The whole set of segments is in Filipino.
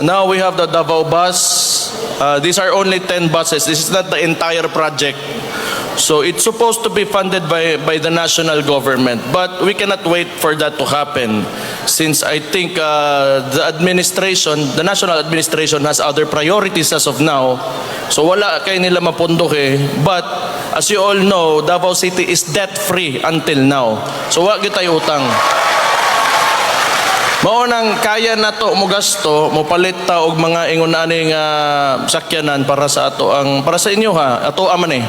Now we have the Davao bus. These are only 10 buses. This is not the entire project. So it's supposed to be funded by the national government. But we cannot wait for that to happen since I think the national administration has other priorities as of now. So wala kay nila mapundok eh. But as you all know, Davao City is debt-free until now. So wag gyud tayo utang. Maunang kaya na to mo gasto, mo palit ta og mga ingon aning sakyanan para sa inyo ha, ato aman eh.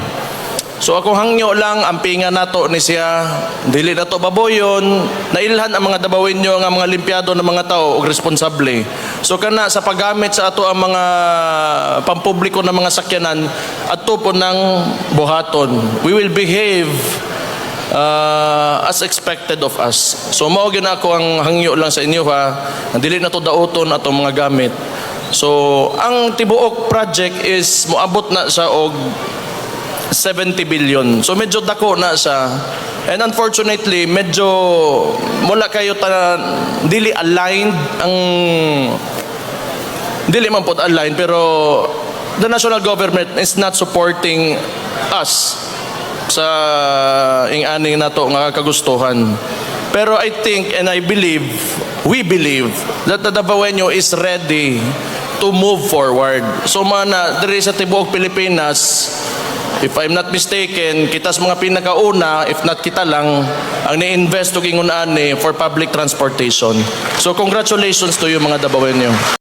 So ako hangyo lang ampingan nato ni siya, dili na to baboyon, nailhan ang mga Davaoenyo nga mga limpyado ng mga tao og responsable. So kana sa paggamit sa ato ang mga pampubliko ng mga sakyanan ato po ng buhaton. We will behave as expected of us. So mao gyud ako ang hangyo lang sa inyo ha, dili na to daoton atong mga gamit. So ang tibuok project is moabot na sa og 70 billion. So medyo dako na siya. And unfortunately, medyo mula kayo dili aligned ang dili man pod aligned pero the national government is not supporting us sa ing-aning nato nga kagustuhan. Pero I think and I believe, we believe that the Davaoenyo is ready to move forward. So mana diri sa tibuok Pilipinas, if I'm not mistaken, kita sa mga pinakauna, if not kita lang, ang ni-invest og ingon ani for public transportation. So congratulations to you mga Davaoenyo.